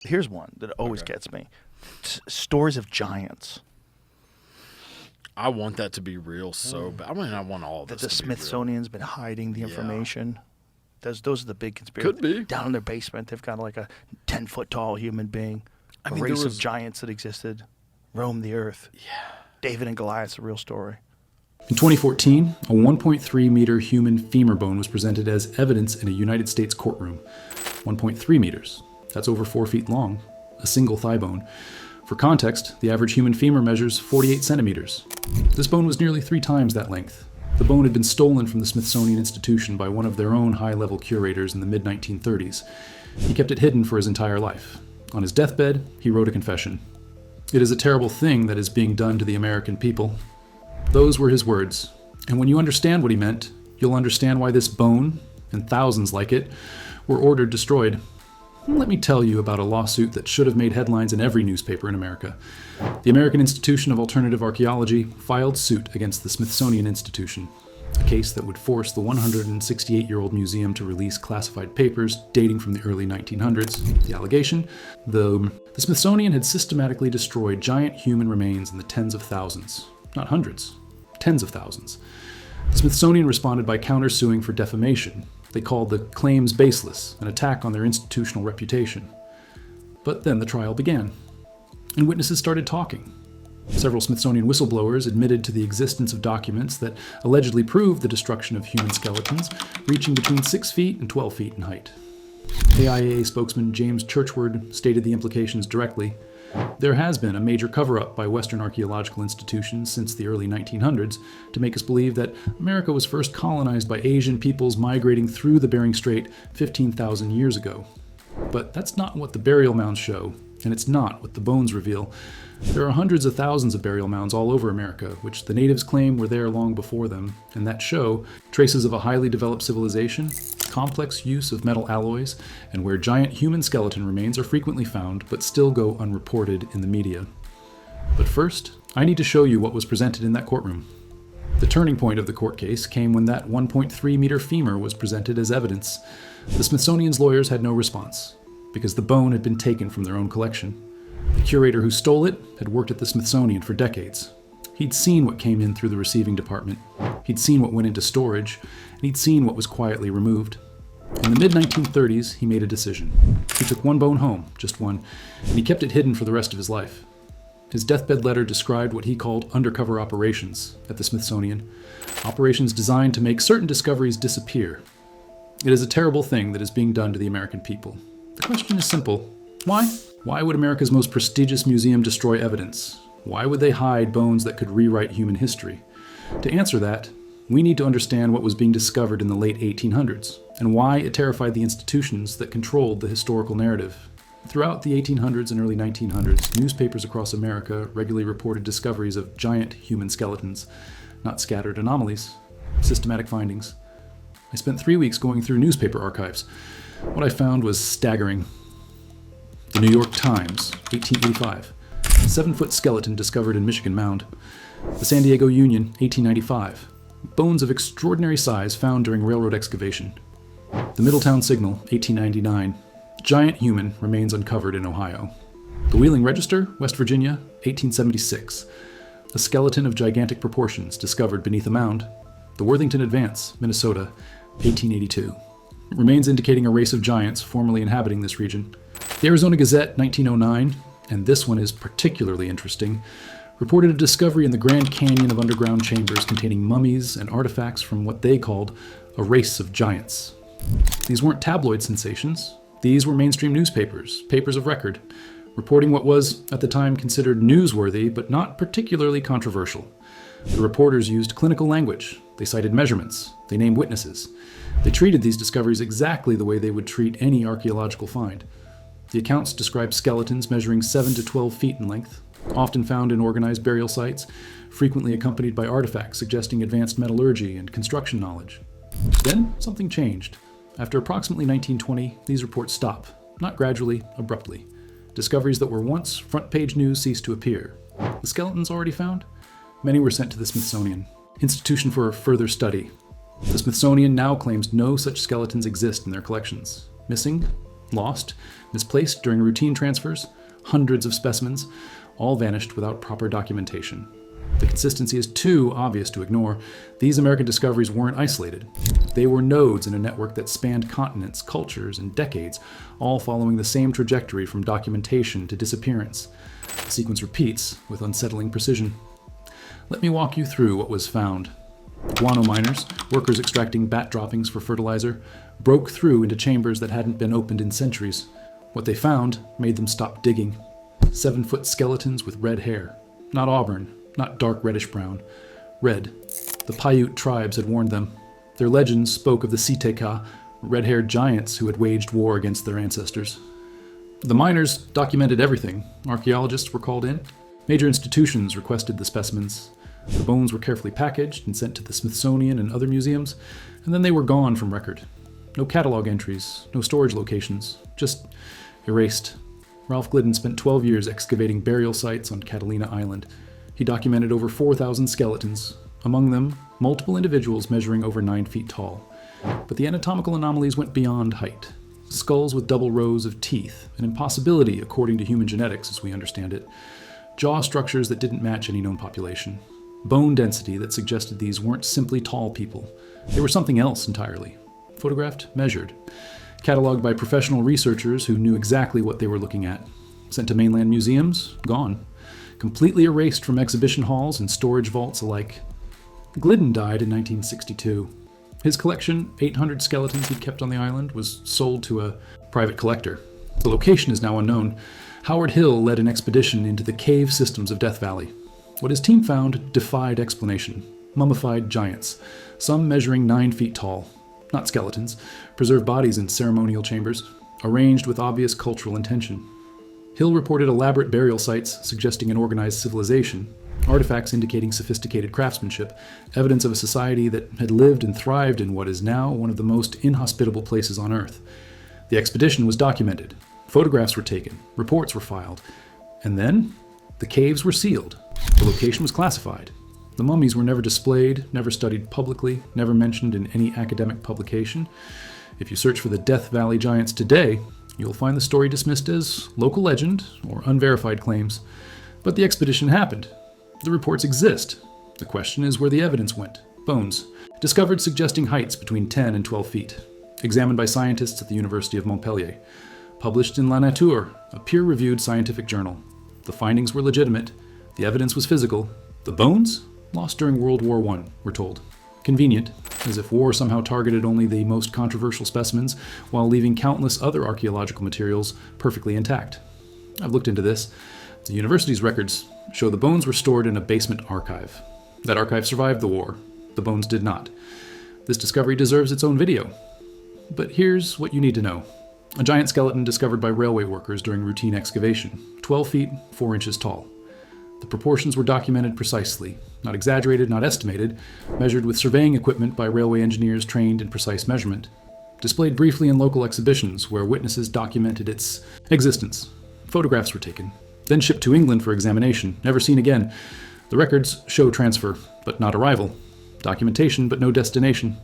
Here's one that always gets me. Stories of giants. I want that to be real so bad. I mean, I want all of That this the to be real. Smithsonian's been hiding the information. Those are the big conspiracies. Could be. Down in their basement, they've got like a 10-foot tall human being. A race of giants that existed. Roamed the earth. Yeah. David and Goliath's a real story. In 2014, a 1.3 meter human femur bone was presented as evidence in a United States courtroom. 1.3 meters. That's over 4 feet long. A single thigh bone. For context, the average human femur measures 48 centimeters. This bone was nearly 3 times that length. The bone had been stolen from the Smithsonian Institution by one of their own high-level curators in the mid-1930s. He kept it hidden for his entire life. On his deathbed, he wrote a confession. "It is a terrible thing that is being done to the American people." Those were his words. And when you understand what he meant, you'll understand why this bone, and thousands like it, were ordered destroyed. Let me tell you about a lawsuit that should have made headlines in every newspaper in America. The American Institution of Alternative Archaeology filed suit against the Smithsonian Institution, a case that would force the 168-year-old museum to release classified papers dating from the early 1900s. The allegation? The Smithsonian had systematically destroyed giant human remains in the tens of thousands. Not hundreds, tens of thousands. The Smithsonian responded by countersuing for defamation. They called the claims baseless, an attack on their institutional reputation. But then the trial began, and witnesses started talking. Several Smithsonian whistleblowers admitted to the existence of documents that allegedly proved the destruction of human skeletons reaching between 6 feet and 12 feet in height. AIAA spokesman James Churchward stated the implications directly. There has been a major cover-up by Western archaeological institutions since the early 1900s to make us believe that America was first colonized by Asian peoples migrating through the Bering Strait 15,000 years ago. But that's not what the burial mounds show, and it's not what the bones reveal. There are hundreds of thousands of burial mounds all over America, which the natives claim were there long before them, and that show traces of a highly developed civilization, complex use of metal alloys, and where giant human skeleton remains are frequently found but still go unreported in the media. But first, I need to show you what was presented in that courtroom. The turning point of the court case came when that 1.3 meter femur was presented as evidence. The Smithsonian's lawyers had no response, because the bone had been taken from their own collection. The curator who stole it had worked at the Smithsonian for decades. He'd seen what came in through the receiving department. He'd seen what went into storage, and he'd seen what was quietly removed. In the mid-1930s, he made a decision. He took one bone home, just one, and he kept it hidden for the rest of his life. His deathbed letter described what he called undercover operations at the Smithsonian, operations designed to make certain discoveries disappear. It is a terrible thing that is being done to the American people. The question is simple. Why? Why would America's most prestigious museum destroy evidence? Why would they hide bones that could rewrite human history? To answer that, we need to understand what was being discovered in the late 1800s, and why it terrified the institutions that controlled the historical narrative. Throughout the 1800s and early 1900s, newspapers across America regularly reported discoveries of giant human skeletons, not scattered anomalies, systematic findings. I spent 3 weeks going through newspaper archives. What I found was staggering. The New York Times, 1885. 7-foot skeleton discovered in Michigan Mound. The San Diego Union, 1895. Bones of extraordinary size found during railroad excavation. The Middletown Signal, 1899. Giant human remains uncovered in Ohio. The Wheeling Register, West Virginia, 1876. A skeleton of gigantic proportions discovered beneath a mound. The Worthington Advance, Minnesota, 1882. Remains indicating a race of giants formerly inhabiting this region. The Arizona Gazette, 1909, and this one is particularly interesting, reported a discovery in the Grand Canyon of underground chambers containing mummies and artifacts from what they called a race of giants. These weren't tabloid sensations. These were mainstream newspapers, papers of record, reporting what was, at the time, considered newsworthy but not particularly controversial. The reporters used clinical language. They cited measurements. They named witnesses. They treated these discoveries exactly the way they would treat any archaeological find. The accounts described skeletons measuring 7 to 12 feet in length, often found in organized burial sites, frequently accompanied by artifacts suggesting advanced metallurgy and construction knowledge. Then something changed. After approximately 1920, these reports stop, not gradually, abruptly. Discoveries that were once front-page news ceased to appear. The skeletons already found? Many were sent to the Smithsonian Institution for further study. The Smithsonian now claims no such skeletons exist in their collections. Missing? Lost, misplaced during routine transfers, hundreds of specimens, all vanished without proper documentation. The consistency is too obvious to ignore. These American discoveries weren't isolated. They were nodes in a network that spanned continents, cultures, and decades, all following the same trajectory from documentation to disappearance. The sequence repeats with unsettling precision. Let me walk you through what was found. Guano miners, workers extracting bat droppings for fertilizer, broke through into chambers that hadn't been opened in centuries. What they found made them stop digging. 7-foot skeletons with red hair. Not auburn, not dark reddish-brown. Red. The Paiute tribes had warned them. Their legends spoke of the Siteka, red-haired giants who had waged war against their ancestors. The miners documented everything. Archaeologists were called in. Major institutions requested the specimens. The bones were carefully packaged and sent to the Smithsonian and other museums, and then they were gone from record. No catalog entries, no storage locations, just erased. Ralph Glidden spent 12 years excavating burial sites on Catalina Island. He documented over 4,000 skeletons, among them multiple individuals measuring over 9 feet tall. But the anatomical anomalies went beyond height. Skulls with double rows of teeth, an impossibility according to human genetics as we understand it. Jaw structures that didn't match any known population. Bone density that suggested these weren't simply tall people. They were something else entirely. Photographed, measured. Cataloged by professional researchers who knew exactly what they were looking at. Sent to mainland museums, gone. Completely erased from exhibition halls and storage vaults alike. Glidden died in 1962. His collection, 800 skeletons he'd kept on the island, was sold to a private collector. The location is now unknown. Howard Hill led an expedition into the cave systems of Death Valley. What his team found defied explanation. Mummified giants, some measuring 9 feet tall. Not skeletons, preserved bodies in ceremonial chambers, arranged with obvious cultural intention. Hill reported elaborate burial sites suggesting an organized civilization, artifacts indicating sophisticated craftsmanship, evidence of a society that had lived and thrived in what is now one of the most inhospitable places on Earth. The expedition was documented, photographs were taken, reports were filed, and then the caves were sealed. The location was classified. The mummies were never displayed, never studied publicly, never mentioned in any academic publication. If you search for the Death Valley giants today, you'll find the story dismissed as local legend or unverified claims. But the expedition happened. The reports exist. The question is where the evidence went. Bones, discovered suggesting heights between 10 and 12 feet. Examined by scientists at the University of Montpellier. Published in La Nature, a peer-reviewed scientific journal. The findings were legitimate. The evidence was physical. The bones? Lost during World War I, we're told. Convenient, as if war somehow targeted only the most controversial specimens while leaving countless other archaeological materials perfectly intact. I've looked into this. The university's records show the bones were stored in a basement archive. That archive survived the war. The bones did not. This discovery deserves its own video. But here's what you need to know. A giant skeleton discovered by railway workers during routine excavation, 12 feet, 4 inches tall. The proportions were documented precisely, not exaggerated, not estimated, measured with surveying equipment by railway engineers trained in precise measurement. Displayed briefly in local exhibitions where witnesses documented its existence. Photographs were taken, then shipped to England for examination, never seen again. The records show transfer, but not arrival. Documentation, but no destination.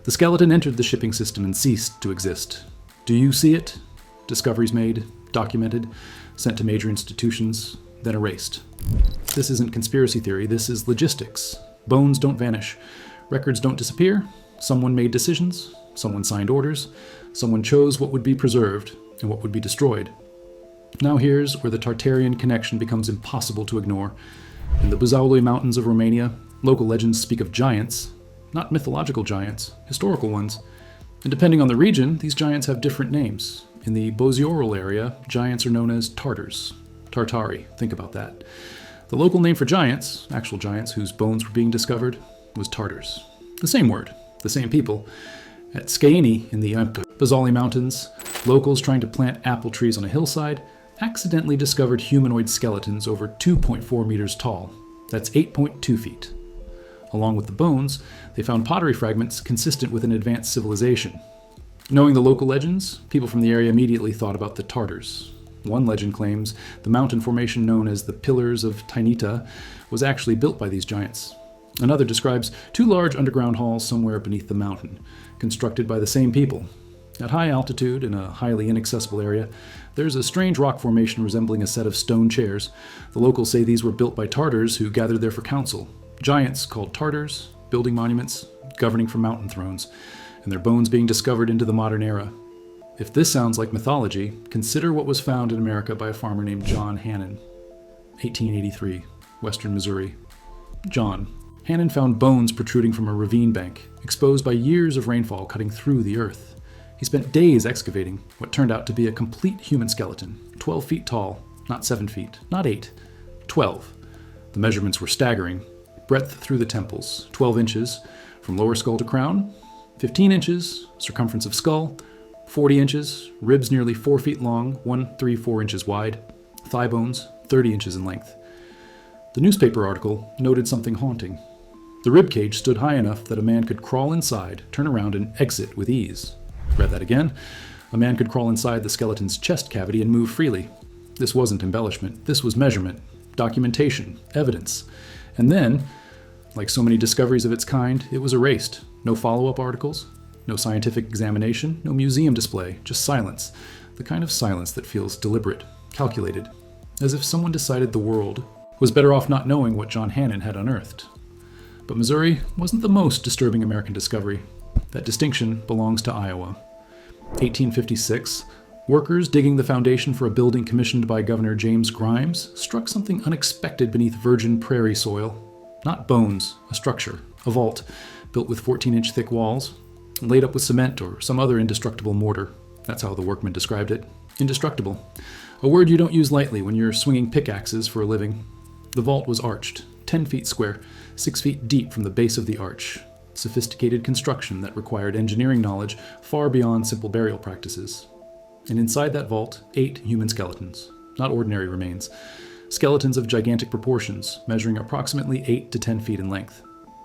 The skeleton entered the shipping system and ceased to exist. Do you see it? Discoveries made, documented, sent to major institutions, then erased. This isn't conspiracy theory, this is logistics. Bones don't vanish. Records don't disappear. Someone made decisions. Someone signed orders. Someone chose what would be preserved and what would be destroyed. Now here's where the Tartarian connection becomes impossible to ignore. In the Buzauli Mountains of Romania, local legends speak of giants, not mythological giants, historical ones. And depending on the region, these giants have different names. In the Bozioral area, giants are known as Tartars. Tartari, think about that. The local name for giants, actual giants whose bones were being discovered, was Tartars. The same word, the same people. At Skaini in the Buzauli Mountains, locals trying to plant apple trees on a hillside accidentally discovered humanoid skeletons over 2.4 meters tall. That's 8.2 feet. Along with the bones, they found pottery fragments consistent with an advanced civilization. Knowing the local legends, people from the area immediately thought about the Tartars. One legend claims the mountain formation known as the Pillars of Tainita was actually built by these giants. Another describes 2 large underground halls somewhere beneath the mountain, constructed by the same people. At high altitude, in a highly inaccessible area, there's a strange rock formation resembling a set of stone chairs. The locals say these were built by Tartars who gathered there for council. Giants called Tartars, building monuments, governing from mountain thrones, and their bones being discovered into the modern era. If this sounds like mythology, consider what was found in America by a farmer named John Hannon, 1883, western Missouri. John Hannon found bones protruding from a ravine bank, exposed by years of rainfall cutting through the earth. He spent days excavating what turned out to be a complete human skeleton, 12 feet tall, not 7 feet, not 8, 12. The measurements were staggering. Breadth through the temples, 12 inches, from lower skull to crown, 15 inches, circumference of skull, 40 inches, ribs nearly 4 feet long, 1.34 inches wide, thigh bones 30 inches in length. The newspaper article noted something haunting. The rib cage stood high enough that a man could crawl inside, turn around, and exit with ease. Read that again. A man could crawl inside the skeleton's chest cavity and move freely. This wasn't embellishment. This was measurement, documentation, evidence. And then, like so many discoveries of its kind, it was erased. No follow-up articles, no scientific examination, no museum display, just silence. The kind of silence that feels deliberate, calculated, as if someone decided the world was better off not knowing what John Hannon had unearthed. But Missouri wasn't the most disturbing American discovery. That distinction belongs to Iowa. 1856, workers digging the foundation for a building commissioned by Governor James Grimes struck something unexpected beneath virgin prairie soil. Not bones, a structure, a vault, built with 14-inch thick walls, laid up with cement or some other indestructible mortar. That's how the workmen described it. Indestructible. A word you don't use lightly when you're swinging pickaxes for a living. The vault was arched, 10 feet square, 6 feet deep from the base of the arch. Sophisticated construction that required engineering knowledge far beyond simple burial practices. And inside that vault, 8 human skeletons, not ordinary remains. Skeletons of gigantic proportions, measuring approximately 8 to 10 feet in length.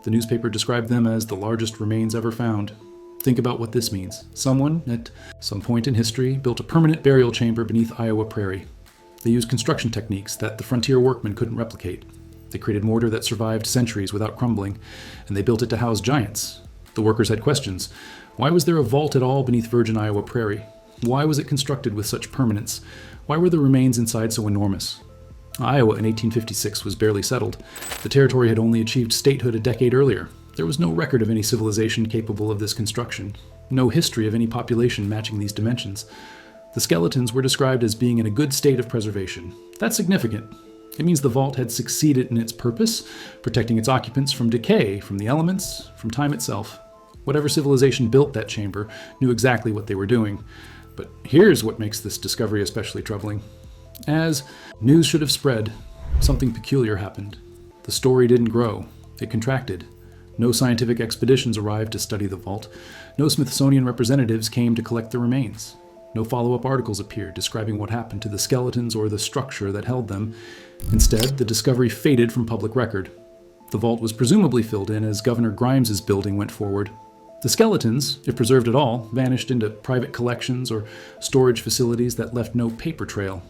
The newspaper described them as the largest remains ever found. Think about what this means. Someone, at some point in history, built a permanent burial chamber beneath Iowa prairie. They used construction techniques that the frontier workmen couldn't replicate. They created mortar that survived centuries without crumbling, and they built it to house giants. The workers had questions. Why was there a vault at all beneath virgin Iowa prairie? Why was it constructed with such permanence? Why were the remains inside so enormous? Iowa in 1856 was barely settled. The territory had only achieved statehood a decade earlier. There was no record of any civilization capable of this construction, no history of any population matching these dimensions. The skeletons were described as being in a good state of preservation. That's significant. It means the vault had succeeded in its purpose, protecting its occupants from decay, from the elements, from time itself. Whatever civilization built that chamber knew exactly what they were doing. But here's what makes this discovery especially troubling. As news should have spread, something peculiar happened. The story didn't grow. It contracted. No scientific expeditions arrived to study the vault. No Smithsonian representatives came to collect the remains. No follow-up articles appeared describing what happened to the skeletons or the structure that held them. Instead, the discovery faded from public record. The vault was presumably filled in as Governor Grimes's building went forward. The skeletons, if preserved at all, vanished into private collections or storage facilities that left no paper trail.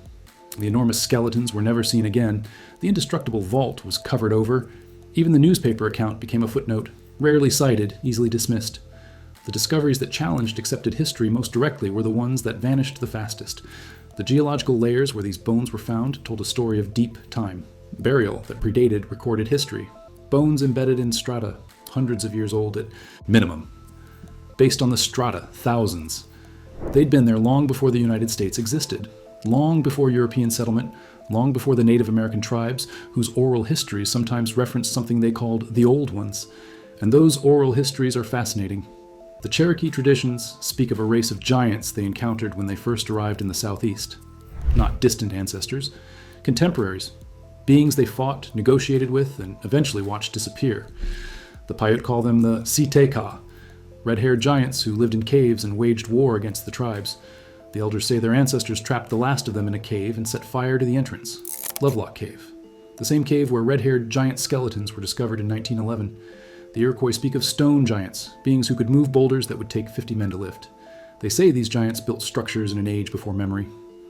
The enormous skeletons were never seen again. The indestructible vault was covered over. Even the newspaper account became a footnote, rarely cited, easily dismissed. The discoveries that challenged accepted history most directly were the ones that vanished the fastest. The geological layers where these bones were found told a story of deep time, burial that predated recorded history, bones embedded in strata, hundreds of years old at minimum. Based on the strata, thousands. They'd been there long before the United States existed, long before European settlement, long before the Native American tribes, whose oral histories sometimes referenced something they called the Old Ones. And those oral histories are fascinating. The Cherokee traditions speak of a race of giants they encountered when they first arrived in the southeast. Not distant ancestors, contemporaries, beings they fought, negotiated with, and eventually watched disappear. The Paiute call them the Siteka, red-haired giants who lived in caves and waged war against the tribes. The elders say their ancestors trapped the last of them in a cave and set fire to the entrance. Lovelock Cave, the same cave where red-haired giant skeletons were discovered in 1911. The Iroquois speak of stone giants, beings who could move boulders that would take 50 men to lift. They say these giants built structures in an age before memory.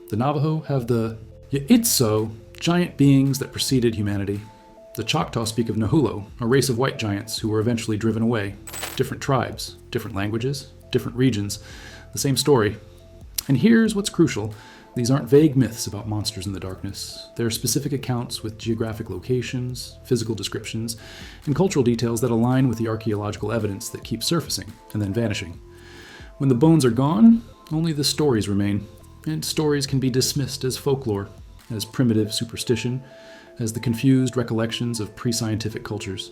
The Navajo have the Yaitso, giant beings that preceded humanity. The Choctaw speak of Nahulo, a race of white giants who were eventually driven away. Different tribes, different languages, different regions. The same story. And here's what's crucial. These aren't vague myths about monsters in the darkness. They're specific accounts with geographic locations, physical descriptions, and cultural details that align with the archaeological evidence that keeps surfacing and then vanishing. When the bones are gone, only the stories remain, and stories can be dismissed as folklore, as primitive superstition, as the confused recollections of pre-scientific cultures.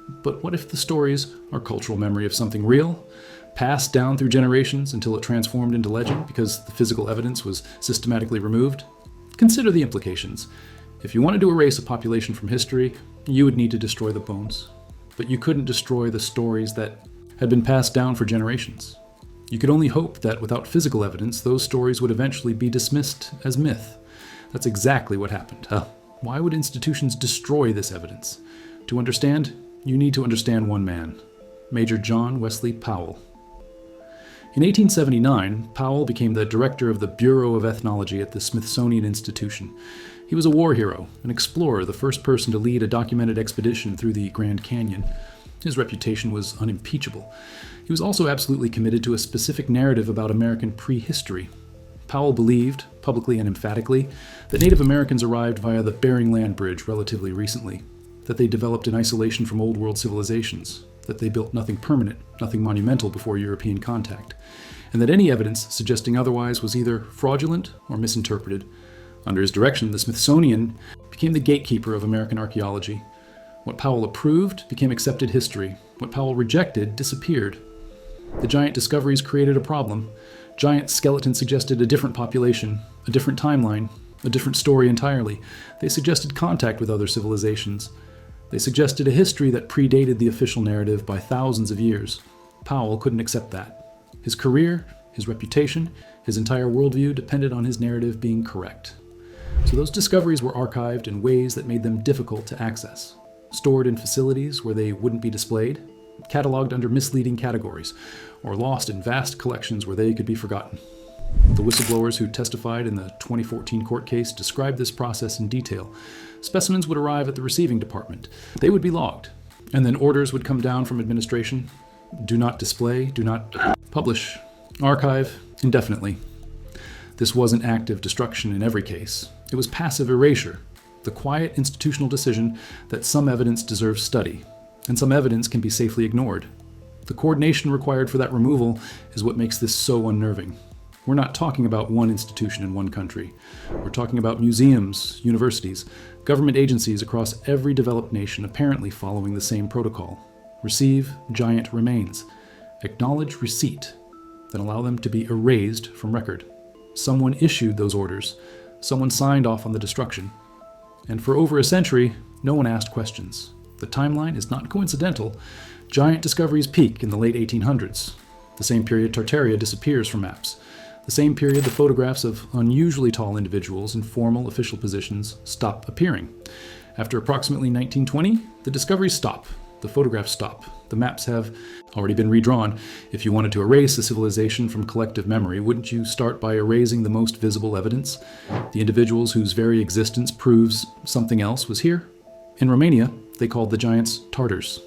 But what if the stories are cultural memory of something real, passed down through generations until it transformed into legend because the physical evidence was systematically removed? Consider the implications. If you wanted to erase a population from history, you would need to destroy the bones. But you couldn't destroy the stories that had been passed down for generations. You could only hope that without physical evidence, those stories would eventually be dismissed as myth. That's exactly what happened. Why would institutions destroy this evidence? To understand, you need to understand one man, Major John Wesley Powell. In 1879, Powell became the director of the Bureau of Ethnology at the Smithsonian Institution. He was a war hero, an explorer, the first person to lead a documented expedition through the Grand Canyon. His reputation was unimpeachable. He was also absolutely committed to a specific narrative about American prehistory. Powell believed, publicly and emphatically, that Native Americans arrived via the Bering Land Bridge relatively recently, that they developed in isolation from Old World civilizations, that they built nothing permanent, nothing monumental before European contact, and that any evidence suggesting otherwise was either fraudulent or misinterpreted. Under his direction, the Smithsonian became the gatekeeper of American archaeology. What Powell approved became accepted history. What Powell rejected disappeared. The giant discoveries created a problem. Giant skeletons suggested a different population, a different timeline, a different story entirely. They suggested contact with other civilizations. They suggested a history that predated the official narrative by thousands of years. Powell couldn't accept that. His career, his reputation, his entire worldview depended on his narrative being correct. So those discoveries were archived in ways that made them difficult to access, stored in facilities where they wouldn't be displayed, cataloged under misleading categories, or lost in vast collections where they could be forgotten. The whistleblowers who testified in the 2014 court case described this process in detail. Specimens would arrive at the receiving department. They would be logged, and then orders would come down from administration. Do not display, do not publish, archive indefinitely. This wasn't active destruction in every case. It was passive erasure, the quiet institutional decision that some evidence deserves study, and some evidence can be safely ignored. The coordination required for that removal is what makes this so unnerving. We're not talking about one institution in one country. We're talking about museums, universities, government agencies across every developed nation apparently following the same protocol. Receive giant remains. Acknowledge receipt. Then allow them to be erased from record. Someone issued those orders. Someone signed off on the destruction. And for over a century, no one asked questions. The timeline is not coincidental. Giant discoveries peak in the late 1800s. The same period Tartaria disappears from maps. The same period the photographs of unusually tall individuals in formal official positions stop appearing. After approximately 1920, the discoveries stop. The photographs stop. The maps have already been redrawn. If you wanted to erase a civilization from collective memory, wouldn't you start by erasing the most visible evidence? The individuals whose very existence proves something else was here? In Romania, they called the giants Tartars.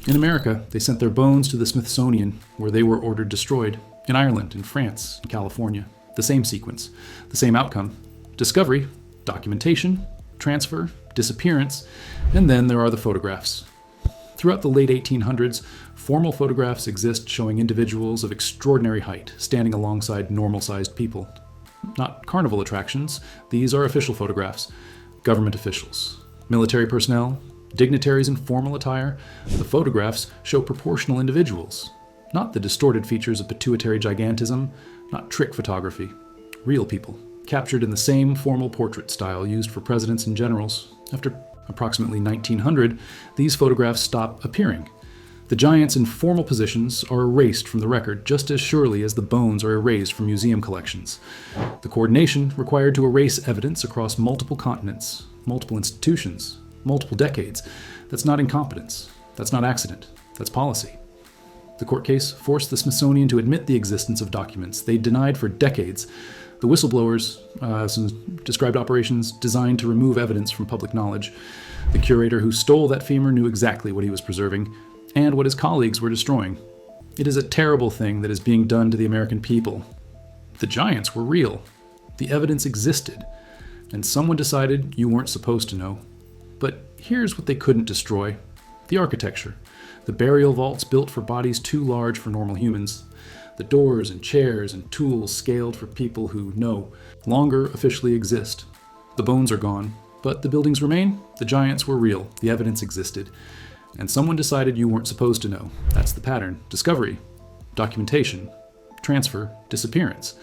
In America, they sent their bones to the Smithsonian, where they were ordered destroyed. In Ireland, in France, in California, the same sequence, the same outcome. Discovery, documentation, transfer, disappearance, and then there are the photographs. Throughout the late 1800s, formal photographs exist showing individuals of extraordinary height, standing alongside normal-sized people. Not carnival attractions, these are official photographs. Government officials, military personnel, dignitaries in formal attire. The photographs show proportional individuals. Not the distorted features of pituitary gigantism, not trick photography. Real people, captured in the same formal portrait style used for presidents and generals. After approximately 1900, these photographs stop appearing. The giants in formal positions are erased from the record just as surely as the bones are erased from museum collections. The coordination required to erase evidence across multiple continents, multiple institutions, multiple decades. That's not incompetence. That's not accident. That's policy. The court case forced the Smithsonian to admit the existence of documents they denied for decades. The whistleblowers described operations designed to remove evidence from public knowledge. The curator who stole that femur knew exactly what he was preserving and what his colleagues were destroying. It is a terrible thing that is being done to the American people, The giants were real. The evidence existed. And someone decided you weren't supposed to know. But here's what they couldn't destroy. The architecture. The burial vaults built for bodies too large for normal humans. The doors and chairs and tools scaled for people who no longer officially exist. The bones are gone, but the buildings remain. The giants were real. The evidence existed. And someone decided you weren't supposed to know. That's the pattern. Discovery, documentation, transfer, disappearance.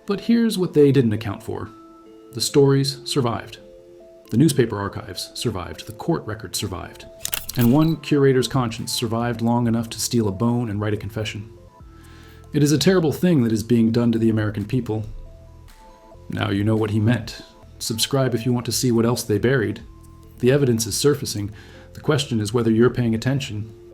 But here's what they didn't account for. The stories survived. The newspaper archives survived. The court records survived. And one curator's conscience survived long enough to steal a bone and write a confession. It is a terrible thing that is being done to the American people. Now you know what he meant. Subscribe if you want to see what else they buried. The evidence is surfacing. The question is whether you're paying attention.